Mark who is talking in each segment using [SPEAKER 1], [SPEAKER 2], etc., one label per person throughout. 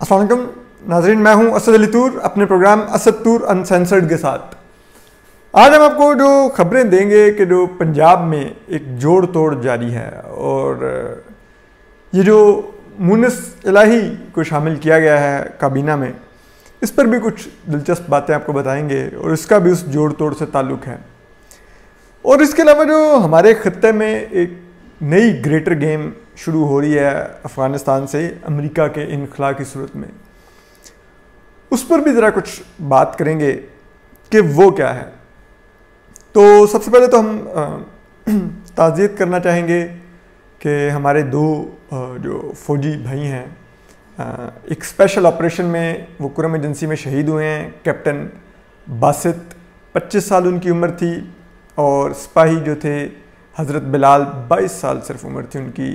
[SPEAKER 1] अस्सलाम वालेकुम नाज़रीन, मैं हूं असद अली तूर अपने प्रोग्राम असद तूर अनसेंसर्ड के साथ। आज हम आपको जो खबरें देंगे कि जो पंजाब में एक जोड़ तोड़ जारी है और ये जो मुनिस इलाही को शामिल किया गया है काबीना में, इस पर भी कुछ दिलचस्प बातें आपको बताएंगे और इसका भी उस जोड़ तोड़ से ताल्लुक़ है। और इसके अलावा जो हमारे ख़त्ते में एक नई ग्रेटर गेम शुरू हो रही है अफ़गानिस्तान से अमेरिका के इनखला की सूरत में, उस पर भी ज़रा कुछ बात करेंगे कि वो क्या है। तो सबसे पहले तो हम ताज़ियत करना चाहेंगे कि हमारे दो जो फ़ौजी भाई हैं, एक स्पेशल ऑपरेशन में वो कुरम एजेंसी में शहीद हुए हैं। कैप्टन बासित 25 साल उनकी उम्र थी और सिपाही जो थे हज़रत बिलाल 22 साल सिर्फ उम्र थी उनकी,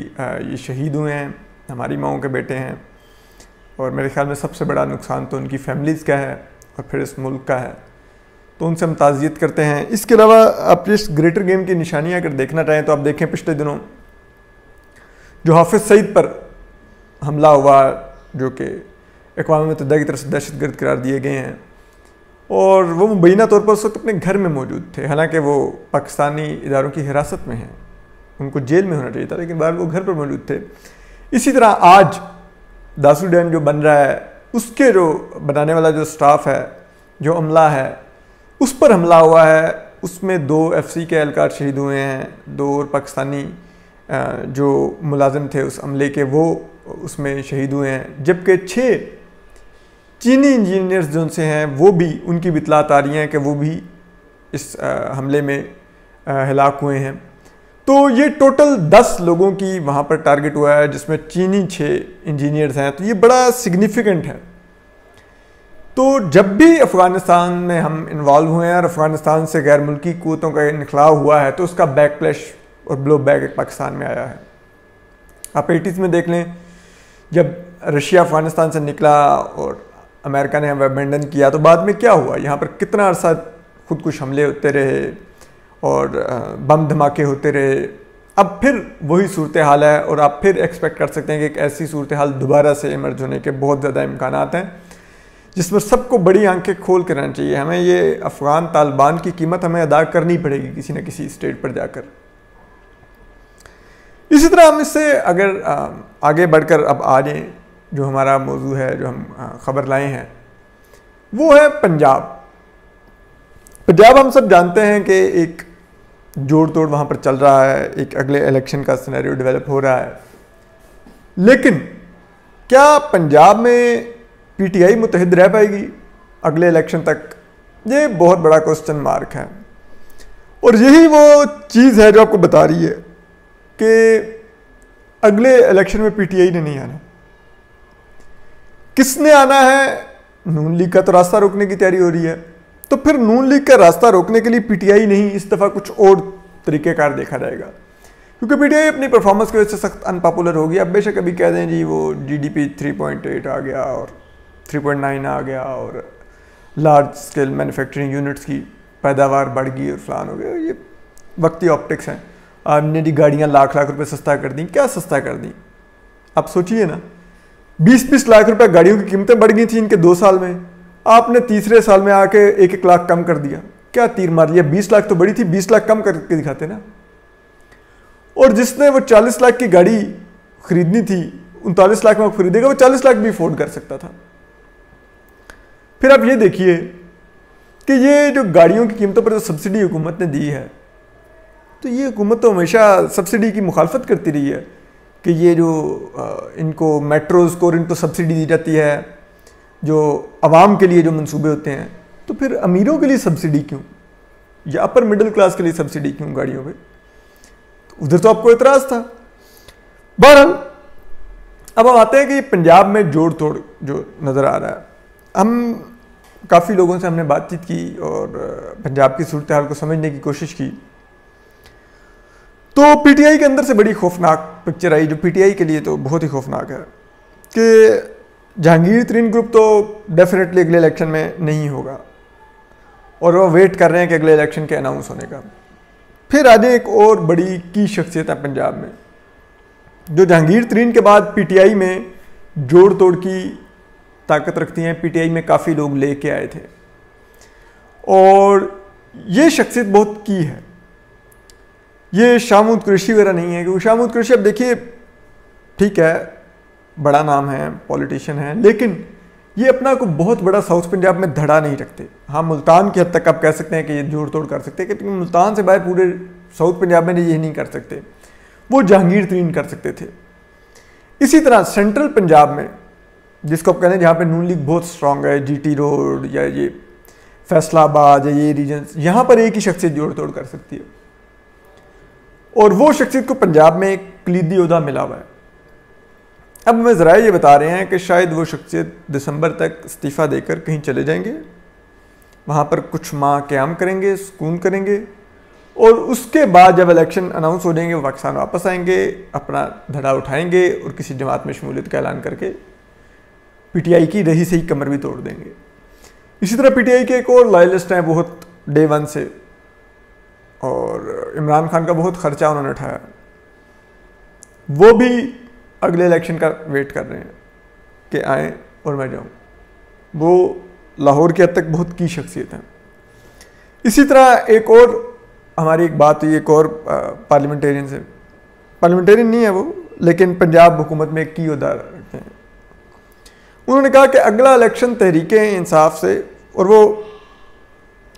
[SPEAKER 1] ये शहीद हुए हैं। हमारी माओं के बेटे हैं और मेरे ख्याल में सबसे बड़ा नुकसान तो उनकी फैमिलीज़ का है और फिर इस मुल्क का है, तो उनसे हम ताज़ियत करते हैं। इसके अलावा आप इस ग्रेटर गेम की निशानियाँ अगर देखना चाहें तो आप देखें पिछले दिनों जो हाफिज़ सईद पर हमला हुआ, जो कि अक़वाम मुत्तहिदा की तरफ से दहशतगर्द करार दिए गए हैं, और वो मुबैना तौर पर उस वक्त अपने घर में मौजूद थे। हालांकि वो पाकिस्तानी इदारों की हिरासत में हैं, उनको जेल में होना चाहिए था, लेकिन बाहर वो घर पर मौजूद थे। इसी तरह आज दासू डैम जो बन रहा है, उसके जो बनाने वाला जो स्टाफ है, जो अमला है, उस पर हमला हुआ है। उसमें 2 FC के एहलकार शहीद हुए हैं, 2 और पाकिस्तानी जो मुलाजिम थे उस अमले के, वो उसमें शहीद हुए हैं। जबकि 6 चीनी इंजीनियर्स जो उनसे हैं वो भी, उनकी भी इतलात आ रही हैं कि वो भी इस हमले में हलाक हुए हैं। तो ये टोटल 10 लोगों की वहाँ पर टारगेट हुआ है, जिसमें चीनी 6 इंजीनियर्स हैं। तो ये बड़ा सिग्निफिकेंट है। तो जब भी अफ़गानिस्तान में हम इन्वॉल्व हुए हैं और अफ़गानिस्तान से गैर मुल्की क़ुव्वतों का इनखलाव हुआ है, तो उसका बैकफ्लैश और ब्लो बैक पाकिस्तान में आया है। आप 80s में देख लें, जब रशिया अफ़गानिस्तान से निकला और अमेरिका ने अबैंडन किया, तो बाद में क्या हुआ, यहाँ पर कितना अरसा खुदकुश हमले होते रहे और बम धमाके होते रहे। अब फिर वही सूरत हाल है और आप फिर एक्सपेक्ट कर सकते हैं कि एक ऐसी सूरत हाल दोबारा से इमर्ज होने के बहुत ज़्यादा इम्कानात हैं, जिस पर सबको बड़ी आंखें खोल कर रहना चाहिए। हमें ये अफ़गान तालिबान की कीमत हमें अदा करनी पड़ेगी किसी न किसी स्टेट पर जाकर। इसी तरह हम इससे अगर आगे बढ़कर अब आ जाएँ, जो हमारा मौजू है, जो हम ख़बर लाए हैं, वो है पंजाब। पंजाब हम सब जानते हैं कि एक जोड़ तोड़ वहाँ पर चल रहा है, एक अगले इलेक्शन का सिनेरियो डेवलप हो रहा है। लेकिन क्या पंजाब में PTI मुत्तहिद रह पाएगी अगले इलेक्शन तक? ये बहुत बड़ा क्वेश्चन मार्क है। और यही वो चीज़ है जो आपको बता रही है कि अगले इलेक्शन में PTI ने नहीं आना। किसने आना है? नून लीग का तो रास्ता रोकने की तैयारी हो रही है। तो फिर नून लीग का रास्ता रोकने के लिए PTI नहीं, इस दफ़ा कुछ और तरीक़ेकार देखा जाएगा, क्योंकि PTI अपनी परफॉर्मेंस की वजह से सख्त अनपॉपुलर होगी। अब बेशक अभी कह दें जी वो GDP 3.8 आ गया और 3.9 आ गया और लार्ज स्केल मैन्युफैक्चरिंग यूनिट्स की पैदावार बढ़ गई और फलान हो गया, ये वक्ती ऑप्टिक्स हैं। आपने जी गाड़ियाँ लाख लाख रुपए सस्ता कर दी, क्या सस्ता कर दी? आप सोचिए ना, 20-20 लाख रुपए गाड़ियों की कीमतें बढ़ गई थी इनके 2 साल में। आपने तीसरे साल में आके 1-1 लाख कम कर दिया। क्या तीर मार दिया? 20 लाख तो बड़ी थी, 20 लाख कम करके दिखाते ना। और जिसने वो 40 लाख की गाड़ी खरीदनी थी, 39 लाख में वो खरीदेगा, वो 40 लाख भी अफोर्ड कर सकता था। फिर आप ये देखिए कि ये जो गाड़ियों की कीमतों पर जो सब्सिडी हुकूमत ने दी है, तो ये हुकूमत तो हमेशा सब्सिडी की मुखालफत करती रही है कि ये जो इनको मेट्रोज़ को इनको सब्सिडी दी जाती है, जो आवाम के लिए जो मंसूबे होते हैं, तो फिर अमीरों के लिए सब्सिडी क्यों, या अपर मिडिल क्लास के लिए सब्सिडी क्यों गाड़ियों पे? तो उधर तो आपको एतराज़ था। बहरहाल अब हम आते हैं कि पंजाब में जोड़ तोड़ जो नज़र आ रहा है। हम काफ़ी लोगों से हमने बातचीत की और पंजाब की सूरत हाल को समझने की कोशिश की, तो PTI के अंदर से बड़ी खौफनाक पिक्चर आई, जो PTI के लिए तो बहुत ही खौफनाक है, कि जहांगीर तरीन ग्रुप तो डेफिनेटली अगले इलेक्शन में नहीं होगा और वो वेट कर रहे हैं कि अगले इलेक्शन के अनाउंस होने का। फिर आज एक और बड़ी की शख्सियत है पंजाब में, जो जहांगीर तरीन के बाद PTI में जोड़ तोड़ की ताकत रखती हैं, पीटीआई में काफ़ी लोग लेके आए थे और ये शख्सियत बहुत की है। ये शाहमूद कुरैशी वगैरह नहीं है, क्योंकि शाहमूद कुरैशी अब देखिए ठीक है बड़ा नाम है, पॉलिटिशियन है, लेकिन ये अपना को बहुत बड़ा साउथ पंजाब में धड़ा नहीं रखते। हाँ, मुल्तान की हद तक आप कह सकते हैं कि ये जोड़ तोड़ कर सकते हैं, लेकिन मुल्तान से बाहर पूरे साउथ पंजाब में ये नहीं कर सकते। वो जहांगीर तरीन कर सकते थे। इसी तरह सेंट्रल पंजाब में, जिसको आप कहते हैं जहाँ पे नून लीग बहुत स्ट्रांग है, जीटी रोड या ये फैसलाबाद या ये रीजन, यहाँ पर एक ही शख्सियत जोड़ तोड़ कर सकती है और वो शख्सियत को पंजाब में एक कलीदी ओहदा मिला हुआ है। अब हमें ज़रा ये बता रहे हैं कि शायद वो शख्सियत दिसंबर तक इस्तीफ़ा देकर कहीं चले जाएंगे, वहाँ पर कुछ माह क़याम करेंगे, सुकून करेंगे और उसके बाद जब इलेक्शन अनाउंस हो जाएंगे वो पाकिस्तान वापस आएंगे, अपना धड़ा उठाएंगे और किसी जमात में शमूलियत का ऐलान करके पीटीआई की रही सही कमर भी तोड़ देंगे। इसी तरह पीटीआई के एक और लॉयलिस्ट हैं बहुत डे वन से, और इमरान खान का बहुत खर्चा उन्होंने उठाया, वो भी अगले इलेक्शन का वेट कर रहे हैं कि आए और मैं जाऊं। वो लाहौर की हद तक बहुत की शख्सियत हैं। इसी तरह एक और हमारी एक बात हुई एक और पार्लियामेंटेरियन से, पार्लियामेंटेरियन नहीं है वो, लेकिन पंजाब हुकूमत में एक की ओहदा रखते हैं। उन्होंने कहा कि अगला इलेक्शन तहरीके इंसाफ से, और वो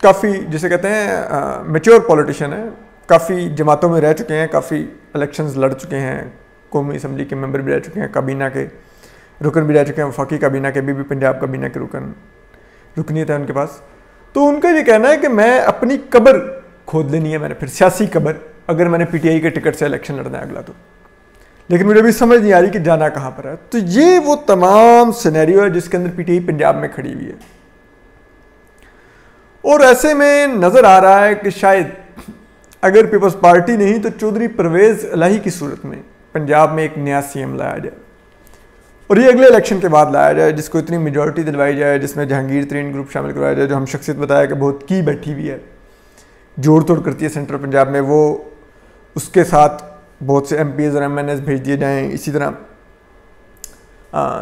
[SPEAKER 1] काफ़ी जिसे कहते हैं मैच्योर पॉलिटिशियन है, काफ़ी जमातों में रह चुके हैं, काफ़ी इलेक्शंस लड़ चुके हैं, कौमी असम्बली के मेंबर भी रह चुके हैं, काबीना के रुकन भी रह चुके हैं, वफाकी काबीना के भी पंजाब काबीना के रुकनीत है उनके पास। तो उनका ये कहना है कि मैं अपनी कब्र खोद लेनी है मैंने, फिर सियासी कब्र, अगर मैंने पीटीआई के टिकट से इलेक्शन लड़ना है अगला तो, लेकिन मुझे अभी समझ नहीं आ रही कि जाना कहाँ पर है। तो ये वो तमाम सिनेरियो है जिसके अंदर पीटीआई पंजाब में खड़ी हुई है और ऐसे में नज़र आ रहा है कि शायद अगर पीपल्स पार्टी नहीं तो चौधरी परवेज़ इलाही की सूरत में पंजाब में एक नया सीएम लाया जाए और ये अगले इलेक्शन के बाद लाया जाए, जिसको इतनी मेजॉरिटी दिलवाई जाए, जिसमें जहांगीर तरीन ग्रुप शामिल करवाया जाए, जो हम शख्सियत बताया कि बहुत की बैठी हुई है, जोड़ तोड़ करती है सेंट्रल पंजाब में, वो उसके साथ बहुत से एमपीज़ और एमएनएस भेज दिए जाएँ। इसी तरह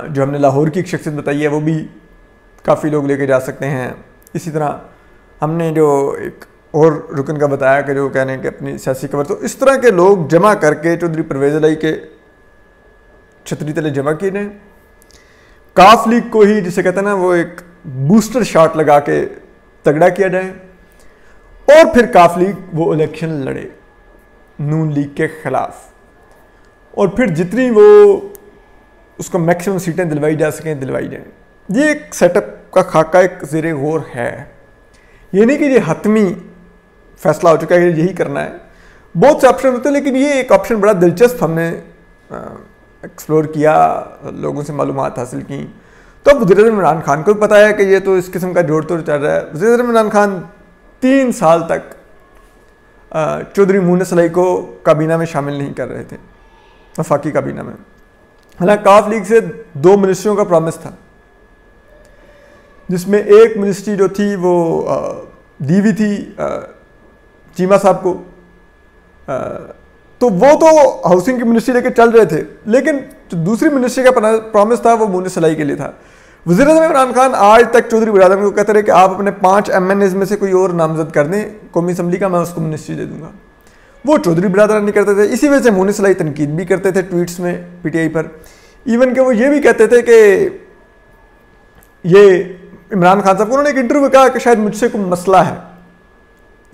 [SPEAKER 1] जो हमने लाहौर की एक शख्सियत बताई है वो भी काफ़ी लोग लेके जा सकते हैं। इसी तरह हमने जो एक और रुकन का बताया कि जो कहने कि अपनी सियासी खबर, तो इस तरह के लोग जमा करके चौधरी परवेज़ इलाही के छतरी तले जमा किए जाएँ। काफ लीग को ही जिसे कहते हैं ना वो एक बूस्टर शॉट लगा के तगड़ा किया जाए और फिर काफ लीग वो इलेक्शन लड़े नून लीग के खिलाफ और फिर जितनी वो उसको मैक्सिमम सीटें दिलवाई जा सकें दिलवाई जाएँ। ये एक सेटअप का खाका एक ज़ेरे गौर है, ये नहीं कि ये हतमी फैसला हो चुका है यही करना है। बहुत से ऑप्शन होते हैं लेकिन ये एक ऑप्शन बड़ा दिलचस्प हमने एक्सप्लोर किया, लोगों से मालूमात हासिल की। तो अब वज़ीर-ए-आज़म इमरान खान को भी पता है कि ये तो इस किस्म का जोड़ तोड़ चल रहा है। वज़ीर-ए-आज़म इमरान खान 3 साल तक चौधरी मुनिस इलाही को काबीना में शामिल नहीं कर रहे थे, वफाकी काबीना में। हालांकि काफ लीग से 2 मिनिस्ट्रियों का प्रॉमिस था, जिसमें एक मिनिस्ट्री जो थी वो दी हुई थी चीमा साहब को, तो वो तो हाउसिंग की मिनिस्ट्री लेके चल रहे थे, लेकिन जो दूसरी मिनिस्ट्री का प्रॉमिस था वो मुनिस इलाही के लिए था। वज़ीर-ए-आज़म इमरान खान आज तक चौधरी बिरादर को कहते रहे कि आप अपने 5 एमएनएस में से कोई और नामजद कर दें कौमी असम्बली का, मैं उसको मिनिस्ट्री दे दूंगा। वो चौधरी बिरादर नहीं करते थे, इसी वजह से मुनिस इलाही तनकीद भी करते थे ट्वीट्स में पीटीआई पर। इवन कि वो ये भी कहते थे कि ये इमरान खान साहब को उन्होंने एक इंटरव्यू में कहा कि शायद मुझसे कोई मसला है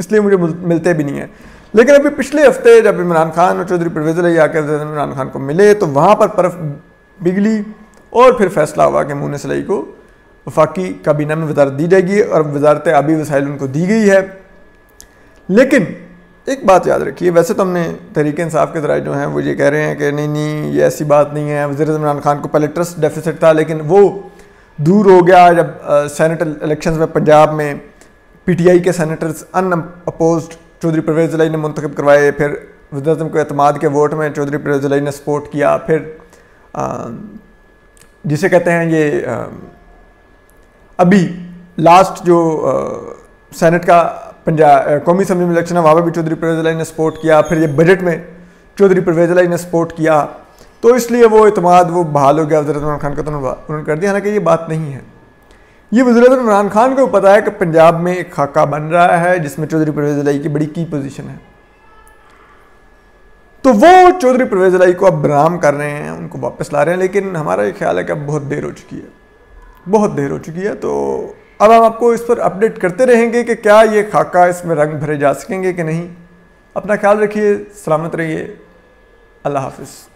[SPEAKER 1] इसलिए मुझे मिलते भी नहीं है। लेकिन अभी पिछले हफ्ते जब इमरान खान और चौधरी परवेज़ इलाही आकर इमरान खान को मिले तो वहाँ पर बर्फ पिघली और फिर फैसला हुआ कि मुनिस इलाही को वफाकी काबीना में वजारत दी जाएगी और वजारत आबी वसाइल उनको दी गई है। लेकिन एक बात याद रखिए, वैसे तो हमने तहरीक इंसाफ के ज़राए जो हैं वो ये कह रहे हैं कि नहीं ये ऐसी बात नहीं है, वज़ीर-ए-आज़म इमरान खान को पहले ट्रस्ट डेफिसिट था लेकिन वो दूर हो गया जब सेनेट इलेक्शंस में पंजाब में पीटीआई के सेनेटर्स अनअपोज्ड चौधरी परवेज़ इलाही ने मुंतखब करवाए, फिर वज़ीर-ए-आज़म को एतमाद के वोट में चौधरी परवेज़ इलाही ने सपोर्ट किया, फिर जिसे कहते हैं ये अभी लास्ट जो सेनेट का पंजाब कौमी असम्बली में इलेक्शन है वहाँ पर भी चौधरी परवेज़ इलाही ने सपोर्ट किया, फिर ये बजट में चौधरी परवेज़ इलाही ने सपोर्ट किया तो इसलिए वो इत्मीनान वो बहाल हो गया, वज़ीर इमरान खान का तो उन्होंने कर दिया। हालांकि ये बात नहीं है, ये वज़ीर इमरान खान को पता है कि पंजाब में एक खाका बन रहा है जिसमें चौधरी परवेज़ इलाही की बड़ी की पोजीशन है, तो वो चौधरी परवेज़ इलाही को अब बराम कर रहे हैं, उनको वापस ला रहे हैं। लेकिन हमारा ये ख्याल है कि अब बहुत देर हो चुकी है, बहुत देर हो चुकी है। तो अब हम आपको इस पर अपडेट करते रहेंगे कि क्या ये खाका इसमें रंग भरे जा सकेंगे कि नहीं। अपना ख्याल रखिए, सलामत रहिए, अल्लाह हाफिज़।